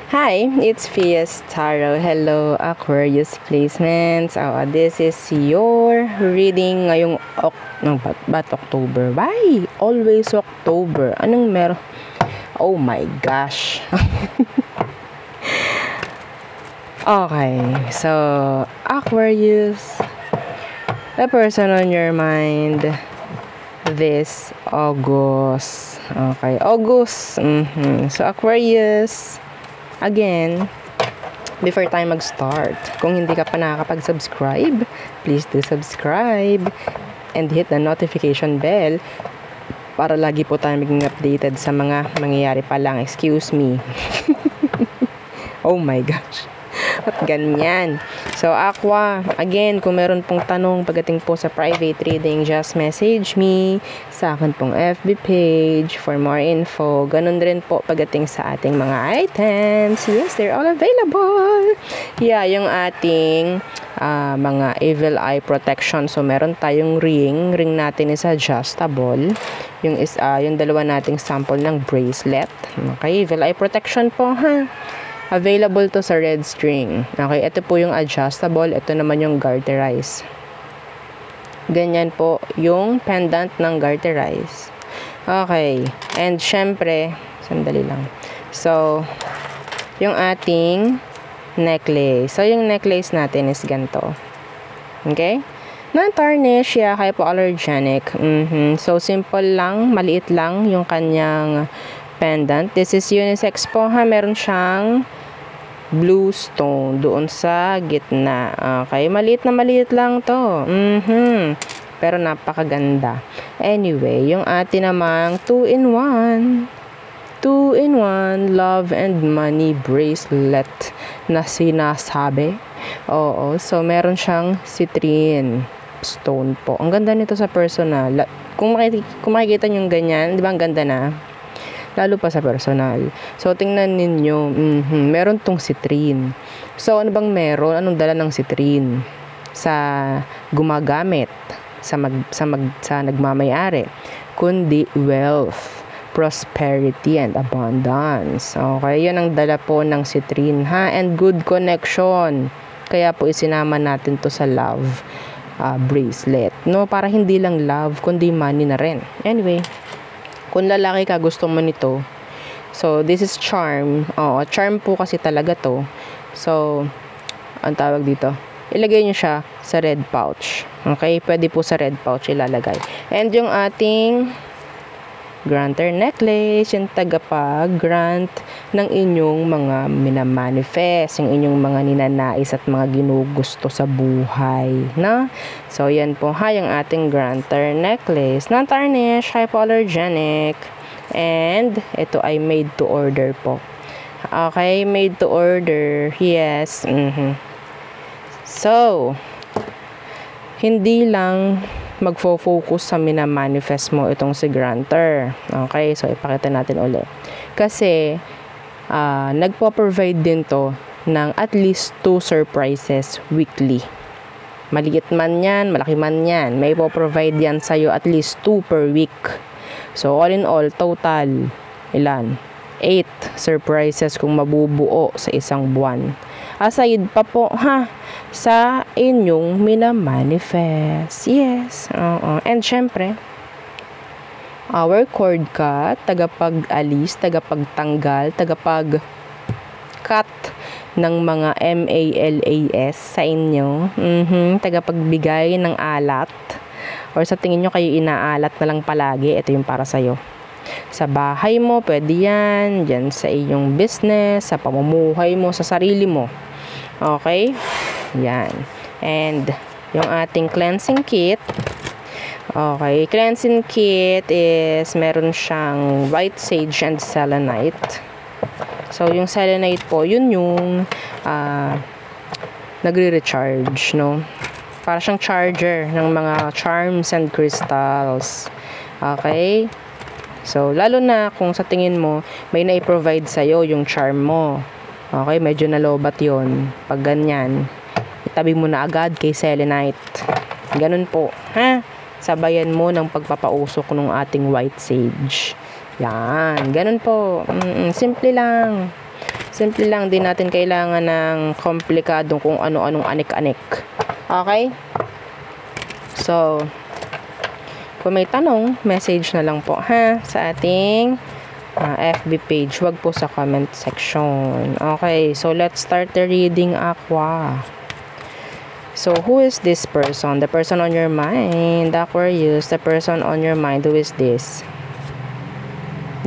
Hi, it's Fias Taro. Hello, Aquarius placements. This is your reading ngayong October. Why? Always October. Anong meron? Oh my gosh. Okay, so Aquarius, the person on your mind this August. Okay, August. So Aquarius, again, before tayo mag-start, kung hindi ka pa nakakapag-subscribe, please do subscribe and hit the notification bell para lagi po tayo maging updated sa mga mangyayari pa lang. Excuse me. Oh my gosh. At ganyan. So, Aqua, again, kung meron pong tanong pagdating po sa private reading, just message me sa akin pong FB page for more info. Ganun rin po pagdating sa ating mga items. Yes, they're all available. Yeah, yung ating mga evil eye protection. So, meron tayong ring. Ring natin is adjustable. Yung dalawa nating sample ng bracelet. Okay, evil eye protection po, ha? Available to sa red string. Okay, ito po yung adjustable. Ito naman yung garterize. Ganyan po yung pendant ng garterize. Okay. And syempre, sandali lang. So, yung ating necklace. So, yung necklace natin is ganito. Okay? Non-tarnish, yeah, hypoallergenic. So, simple lang, maliit lang yung kanyang pendant. This is unisex po, ha. Meron siyang blue stone doon sa gitna. Okay, maliit lang to. Pero napakaganda. Anyway, yung atin namang 2-in-1 love and money bracelet na sinasabi. Oo, so meron siyang citrine stone po. Ang ganda nito sa personal. Kung makikita nyo yung ganyan, di ba ang ganda na? Lalo pa sa personal. So, tingnan ninyo, meron tong citrine. So, ano bang meron? Anong dala ng citrine? Sa gumagamit, sa nagmamayari, kundi wealth, prosperity, and abundance. Okay, yun ang dala po ng citrine, ha? And good connection. Kaya po isinama natin to sa love bracelet. No? Para hindi lang love, kundi money na rin. Anyway, kung lalaki ka, gusto mo nito. So, this is charm. Charm po kasi talaga to. So, ang tawag dito, ilagay nyo siya sa red pouch. Okay? Pwede po sa red pouch ilalagay. And yung ating granter necklace, yung tagapag-grant ng inyong mga minamanifest, yung inyong mga ninanais at mga ginugusto sa buhay, na? So, yan po, ha, yung ating granter necklace. Non-tarnish, hypoallergenic, and ito ay made to order po. Okay, made to order, yes. So, hindi lang magfo-focus sa minamanifest mo itong si granter. Okay, so ipakita natin ulit. Kasi, nagpo-provide din to ng at least 2 surprises weekly. Maliit man yan, malaki man yan, may po-provide yan sa'yo at least 2 per week. So, all in all, total, ilan? 8 surprises kung mabubuo sa isang buwan. Aside pa po, ha, sa inyong minamanifest. Yes. And syempre, our cord cut, tagapag-alis, tagapagtanggal, tagapag-cut ng mga MALAS sa inyo. Tagapagbigay ng alat. Or sa tingin nyo kayo inaalat na lang palagi, ito yung para sa'yo. Sa bahay mo, pwede yan. Diyan sa iyong business, sa pamumuhay mo, sa sarili mo. Okay? Yan. And yung ating cleansing kit. Okay. Cleansing kit is meron siyang white sage and selenite. So, yung selenite po, yun yung nagre-recharge, no? Para siyang charger ng mga charms and crystals. Okay? So, lalo na kung sa tingin mo, may na-provide sa'yo yung charm mo. Okay, medyo nalobat yon. Pag ganyan, itabi mo na agad kay selenite. Ganun po, ha? Sabayan mo ng pagpapausok ng ating white sage. Yan, ganun po. Simple lang. Simple lang, din natin kailangan ng komplikadong kung ano-anong anik-anik. Okay? So, kung may tanong, message na lang po ha sa ating FB page. Wag po sa comment section. Okay, so let's start the reading, Aqua. So, who is this person? The person on your mind, Aquarius. The person on your mind, who is this?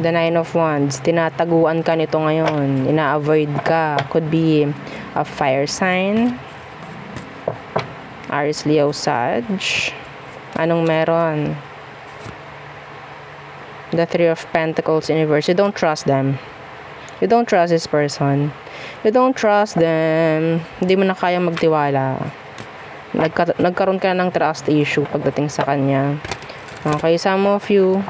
The Nine of Wands. Tinataguan ka nito ngayon. Ina-avoid ka. Could be a fire sign. Aries, Leo, Sag. Anong meron? The Three of Pentacles in reverse. You don't trust them. You don't trust this person. You don't trust them. Hindi mo na kayang magtiwala. Nagkaroon ka ng trust issue pagdating sa kanya. Okay, some of you,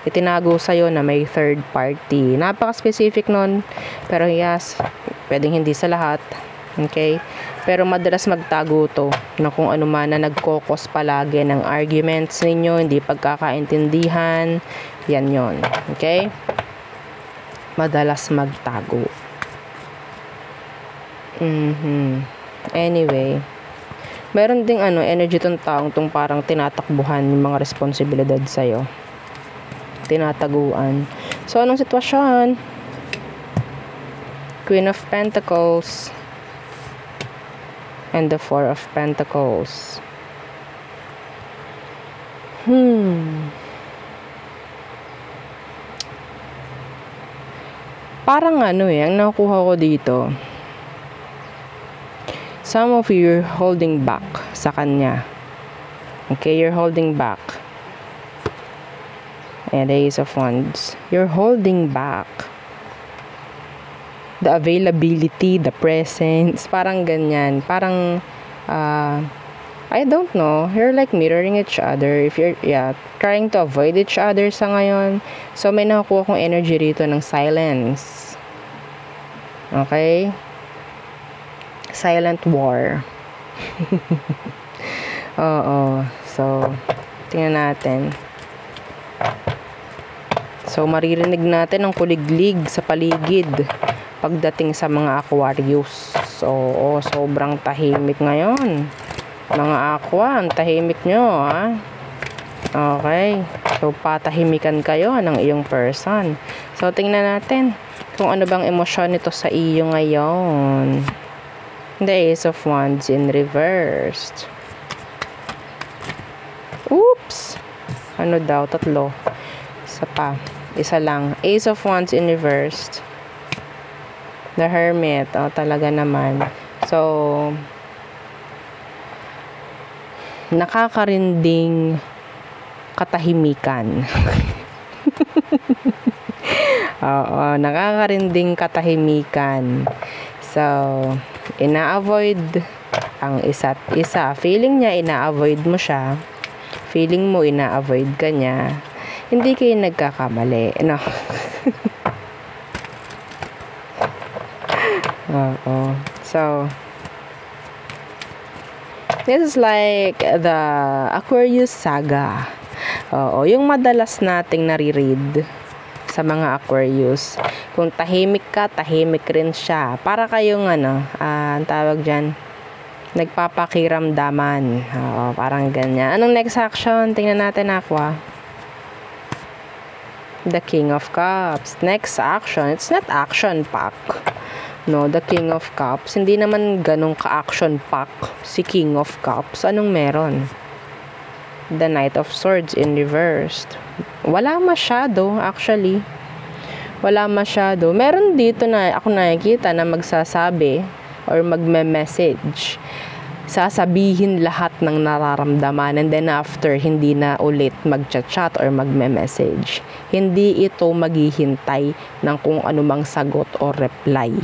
itinago sa'yo na may third party. Napaka-specific nun. Pero yes, pwedeng hindi sa lahat. Okay? Pero madalas magtago to na kung ano man na nagkokos palagi ng arguments ninyo, hindi pagkakaintindihan. Yan yon. Okay? Madalas magtago. Anyway, meron ding energy tong taong tong parang tinatakbuhan yung mga responsibilidad sa'yo. Tinataguan. So, anong sitwasyon? Queen of Pentacles and the Four of Pentacles. Parang ang nakuha ko dito, some of you, you're holding back sa kanya. Okay, you're holding back. And the Ace of Wands. You're holding back. The availability, the presence, parang ganyan. Parang, I don't know. You're like mirroring each other. If you're, trying to avoid each other sa ngayon. So, may nakukuha kong energy rito ng silence. Okay? Silent war. Oo. So, tingnan natin. So, maririnig natin ang kuliglig sa paligid pagdating sa mga Aquarius. So, sobrang tahimik ngayon. Mga Aqua, ang tahimik nyo, ha? Okay. So, patahimikan kayo ng iyong person. So, tingnan natin kung ano bang emosyon nito sa iyo ngayon. The Ace of Wands in reversed. Oops! Ano daw? Tatlo. Isa pa. Isa lang. Ace of Wands in reversed. The Hermit. Talaga naman. So, nakakarinding katahimikan. Oo, nakakarinding katahimikan. So, ina-avoid ang isa't isa. Feeling niya, ina-avoid mo siya. Feeling mo, ina-avoid ka niya. Hindi kayo nagkakamali. No? Oo. So, this is like the Aquarius saga. Oo, yung madalas nating nare-read sa mga Aquarius. Kung tahimik ka, tahimik rin siya. Para kayong ang tawag dyan, nagpapakiramdaman. Oo, parang ganyan. Anong next action? Tingnan natin, Aqua. The King of Cups. Next action. It's not action pack. No, the King of Cups. Hindi naman ganong ka-action pack si King of Cups. Anong meron? The Knight of Swords in reversed. Wala masyado, actually. Wala masyado. Meron dito na ako nakikita na magsasabi or magme-message. Sasabihin lahat ng nararamdaman and then after, hindi na ulit mag-chat or magme-message. Hindi ito maghihintay ng kung anumang sagot o reply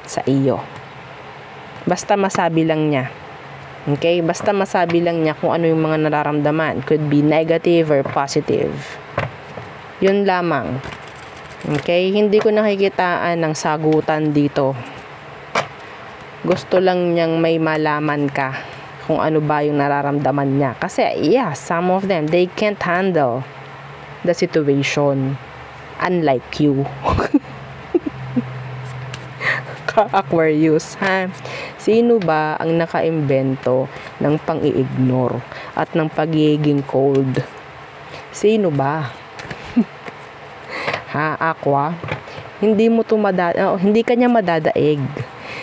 sa iyo. Basta masabi lang niya. Okay? Basta masabi lang niya kung ano yung mga nararamdaman. Could be negative or positive. Yun lamang. Okay? Hindi ko nakikitaan ng sagutan dito. Gusto lang niyang may malaman ka kung ano ba yung nararamdaman niya. Kasi, some of them, they can't handle the situation. Unlike you. Aquarius, ha? Sino ba ang nakaimbento ng pang-i-ignore at ng pagiging cold? Sino ba? Ha, Aqua? Hindi ka niya madadaig.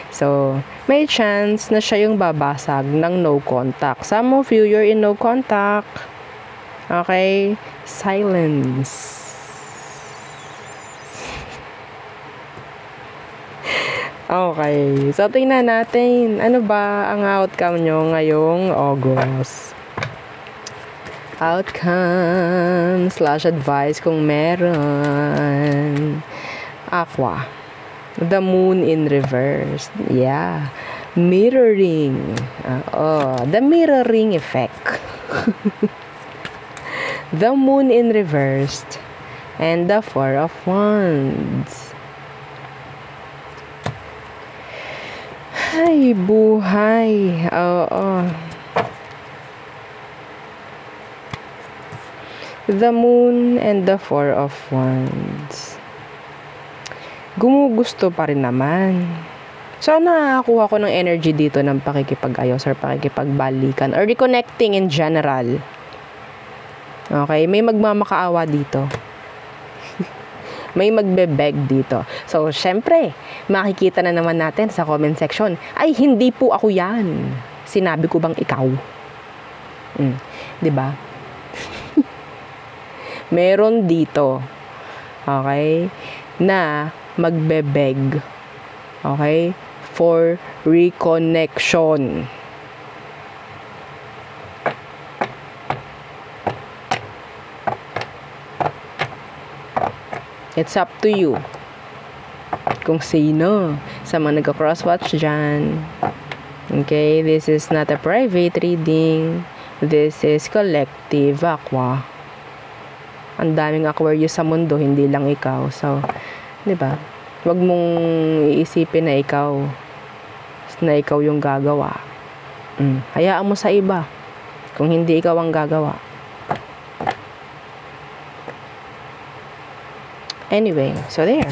So, may chance na siya yung babasag ng no contact. Some of you, you're in no contact. Okay? Silence. Okay. So, tingnan natin. Ano ba ang outcome nyo ngayong August? Outcome / advice kung meron. Aqua. The moon in reverse. Yeah. Mirroring. The mirroring effect. The moon in reversed. And the 4 of Wands. Ay, buhay. Oo. The moon and the 4 of Wands. Gumugusto pa rin naman. So, nakakuha ko ng energy dito ng pakikipag-ayos or pakikipagbalikan or reconnecting in general. Okay? May magmamakaawa dito. May magbe-beg dito. So, syempre, makikita na naman natin sa comment section, ay, hindi po ako yan. Sinabi ko bang ikaw? Diba? Meron dito, okay, na magbe-beg, okay, for reconnection. It's up to you. Kung sino sa mga nagka-crosswatch dyan. Okay, this is not a private reading. This is collective, Aqua. Ang daming Aquarius sa mundo, hindi lang ikaw. So, di ba? Huwag mong iisipin na ikaw yung gagawa. Hayaan mo sa iba kung hindi ikaw ang gagawa. Anyway, so there.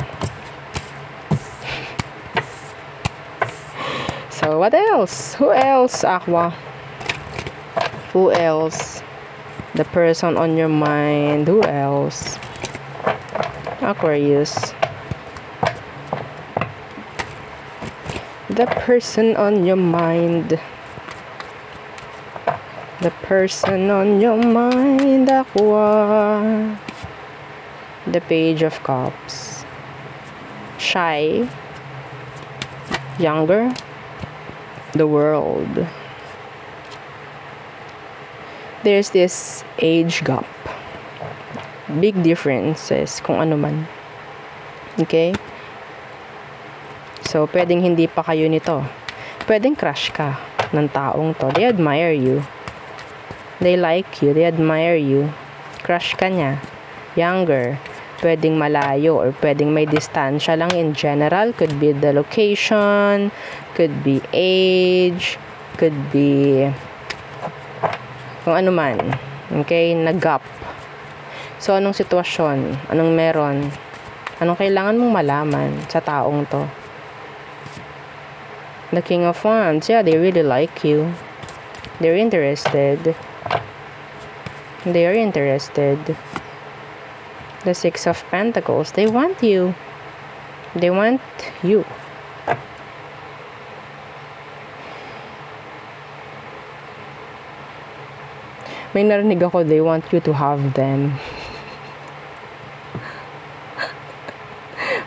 So, what else? Who else, Aqua? Who else? The person on your mind. Who else? Aquarius. The person on your mind. The person on your mind, Aqua. The Page of Cups. Shy. Younger. The world. There's this age gap. Big differences kung ano man. Okay? So, pwedeng hindi pa kayo nito. Pwedeng crush ka ng taong to. They admire you. They like you. They admire you. Crush ka niya. Younger. Pwedeng malayo or pwedeng may distansya lang in general. Could be the location, could be age, could be kung ano man. Okay? Nag-gap. So, anong sitwasyon? Anong meron? Anong kailangan mong malaman sa taong to? The King of Wands. Yeah, they really like you. They're interested. They are interested. The Six of Pentacles. They want you. They want you. May narinig ako, they want you to have them.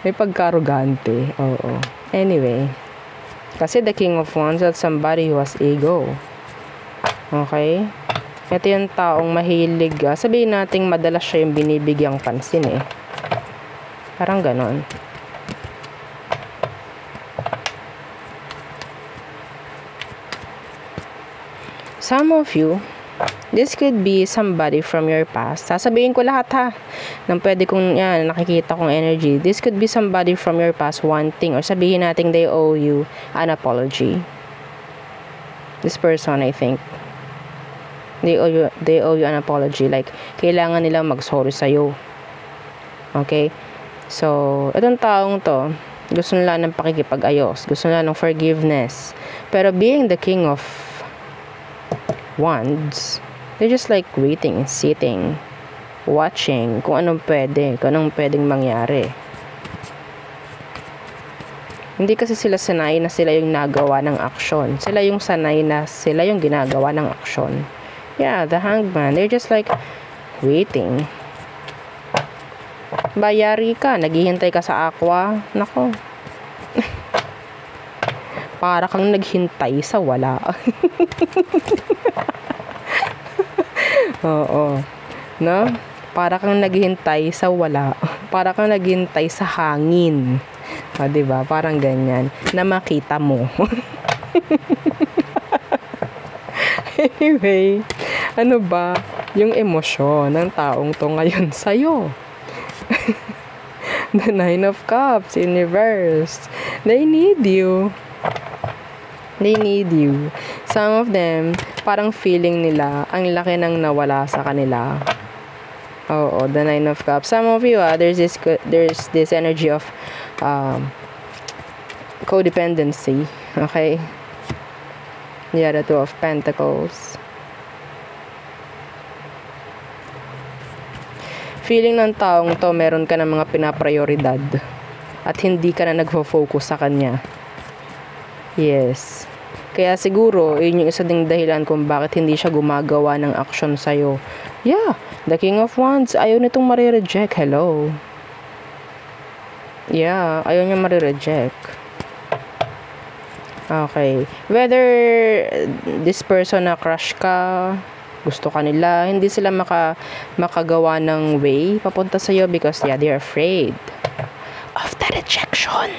May pagkarugante. Oo. Anyway. Kasi the King of Wands is somebody who has ego. Okay? Ito yung taong mahilig. Sabihin natin madalas siya yung binibigyang pansin eh. Parang ganon. Some of you, this could be somebody from your past. Sasabihin ko lahat ha. Nang pwede kong nakikita kong energy. This could be somebody from your past wanting or sabihin natin they owe you an apology. This person, I think. They owe you an apology. Like, kailangan nilang mag-sorry sa'yo. Okay? So, itong taong to, Gusto nila ng pakikipag-ayos. Gusto nila ng forgiveness. Pero being the King of Wands, they're just like waiting and sitting, watching kung anong pwedeng mangyari. Hindi kasi sila sanay na sila yung nagawa ng aksyon. Sila yung sanay na sila yung ginagawa ng aksyon. Yeah, the Hangman, they're just like waiting. Bayari ka, naghihintay ka sa Aqua. Nako. Para kang naghintay sa wala. Oo. No? Para kang naghihintay sa wala. Para kang naghihintay sa hangin. O, diba? Parang ganyan. Na makita mo. Anyway, ano ba yung emosyon ng taong to ngayon sa'yo? The Nine of Cups in reverse. They need you. They need you. Some of them, parang feeling nila, ang laki nang nawala sa kanila. Oo, the Nine of Cups. Some of you, there's this energy of codependency. Okay? Yeah, the Two of Pentacles. Feeling ng taong to, meron ka ng mga pinaprioridad at hindi ka na nagfo-focus sa kanya. Yes. Kaya siguro, yun yung isa ding dahilan kung bakit hindi siya gumagawa ng action sa'yo. Yeah, the King of Wands, ayaw nitong marireject. Hello. Yeah, ayaw niya marireject. Okay. Whether this person na crush ka, gusto ka nila, hindi sila makagawa ng way papunta sa'yo because yeah, they're afraid of the rejection.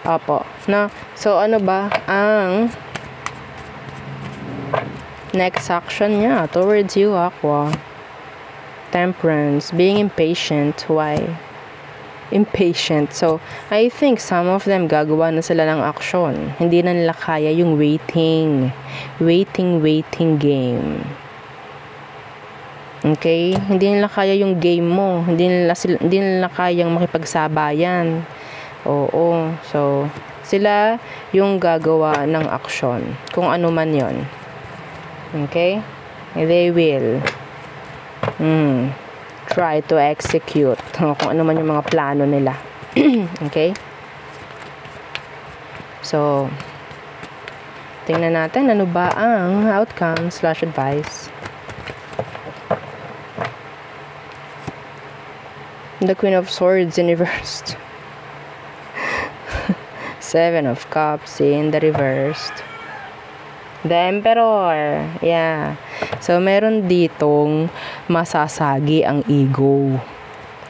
Opo. No? So, ano ba ang next action niya towards you, Aqua? Temperance. Being impatient. Why? Impatient. So, I think some of them gagawa na sila ng action. Hindi na nila kaya yung waiting game. Okay? Hindi nila kaya yung game mo. Hindi nila kayang makipagsabayan. Oo. So, sila yung gagawa ng action. Kung ano man yon. Okay? They will try to execute kung ano man yung mga plano nila. Okay? So, tingnan natin ano ba ang outcome/advice. The Queen of Swords in reversed. Seven of Cups in the reversed. The Emperor. Yeah. So, meron ditong masasagi ang ego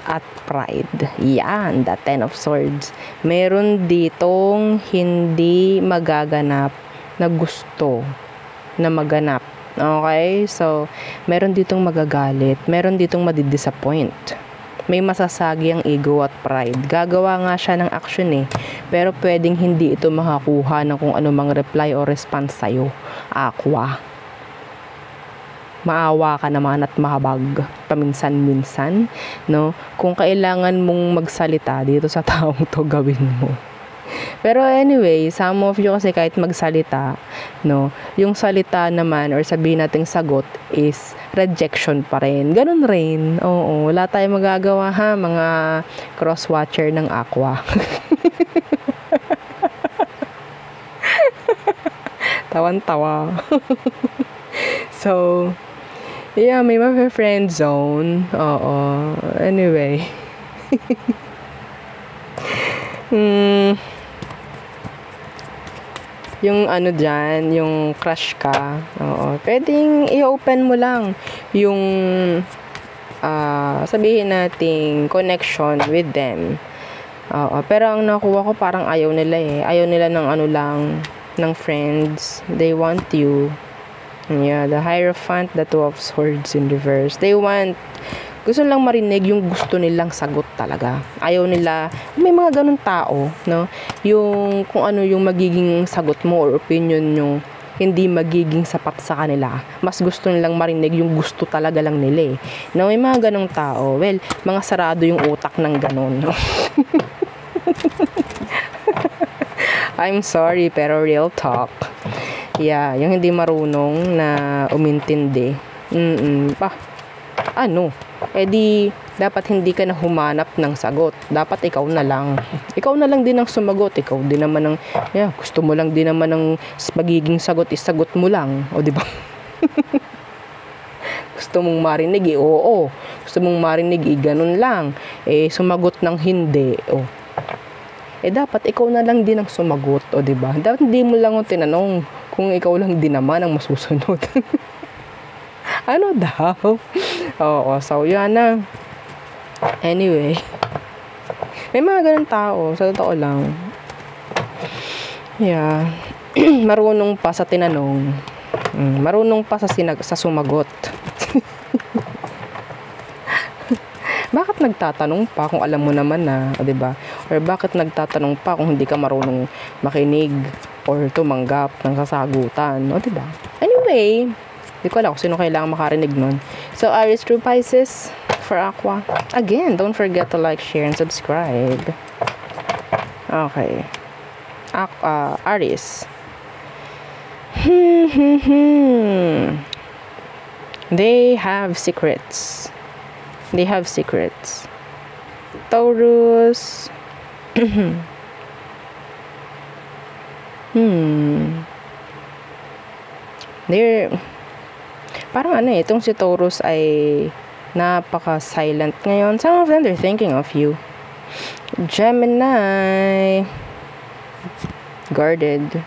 at pride. Yan. The Ten of Swords. Meron ditong hindi magaganap na gusto na maganap. Okay? So, meron ditong magagalit. Meron ditong madidisappoint. May masasagi ang ego at pride. Gagawa nga siya ng action eh. Pero pwedeng hindi ito makakuha ng kung anumang reply o response sa'yo. Aqua. Maawa ka naman at mahabag paminsan-minsan. No? Kung kailangan mong magsalita dito sa taong to, gawin mo. Pero anyway, some of you kasi kahit magsalita, no, yung salita naman or sabihin nating sagot is rejection pa rin. Ganun rin. Oo, wala tayong magagawa ha, mga cross-watcher ng Aqua. Tawan-tawa. So, yeah, may friend zone. Oo. Anyway. Yung ano dyan, yung crush ka, oo, pwedeng i-open mo lang yung sabihin nating connection with them. Oo, pero ang nakuha ko parang ayaw nila eh. Ayaw nila ng ano lang, ng friends. They want you. Yeah, the Hierophant, the Two of Swords in reverse. They want, gusto lang marinig yung gusto nilang sagot talaga. Ayaw nila, may mga ganun tao, no? Yung kung ano yung magiging sagot mo or opinion yung hindi magiging sapat sa kanila. Mas gusto nilang marinig yung gusto talaga lang nila eh. No, may mga ganung tao. Well, mga sarado yung utak ng ganun, no? I'm sorry, pero real talk. Yeah, yung hindi marunong na umintindi. Ano? Eh di, dapat hindi ka na humanap ng sagot. Dapat ikaw na lang. Ikaw na lang din ang sumagot. Ikaw din naman ang, gusto mo lang din naman ng magiging sagot, isagot mo lang. O, di ba? Gusto mong marinig, oo. Gusto mong marinig, ganun lang. Sumagot ng hindi, dapat ikaw na lang din ang sumagot, o, di ba? Dapat hindi mo lang tinanong kung ikaw lang din naman ang masusunod. Ano daw? Oo, so yan na. Anyway. May mga ganun tao, sa totoo lang. Yeah. Marunong pa sa tinanong. Marunong pa sa sumagot. Bakit nagtatanong pa kung alam mo naman na, 'di ba? Or bakit nagtatanong pa kung hindi ka marunong makinig or tumanggap ng kasagutan, 'di ba? Anyway, di ko alam kung sino kailangan makarinig nun. So, Aries through Pisces for Aqua. Again, don't forget to like, share, and subscribe. Okay. Aries. They have secrets. They have secrets. Taurus. They're parang itong si Taurus ay napaka-silent ngayon. Some of them, they're thinking of you. Gemini. Guarded.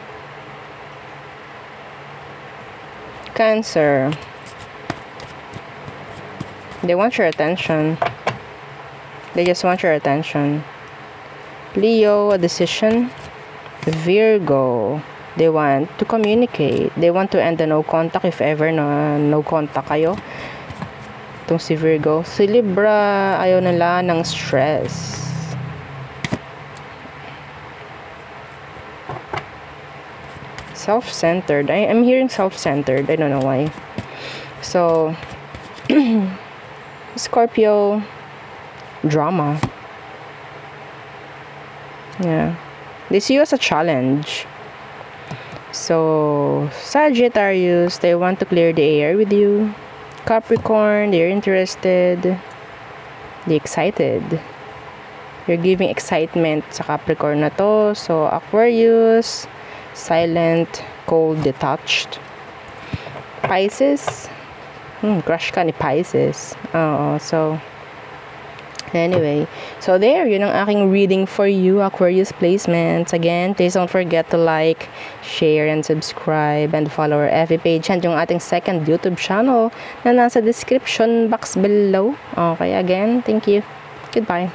Cancer. They want your attention. They just want your attention. Leo, a decision. Virgo. They want to communicate. They want to end the no contact if ever na no contact kayo. Itong si Virgo. Si Libra, ayaw nila ng stress. Self-centered. I'm hearing self-centered. I don't know why. So, Scorpio, drama. Yeah. They see you as a challenge. So, Sagittarius, they want to clear the air with you. Capricorn, they're interested. They're excited. You're giving excitement sa Capricorn na to. So, Aquarius, silent, cold, detached. Pisces, crush ka ni Pisces. So, anyway, so there, yun ang aking reading for you, Aquarius placements. Again, please don't forget to like, share, and subscribe, and follow our FB page and yung ating second YouTube channel na nasa description box below. Okay, again, thank you. Goodbye.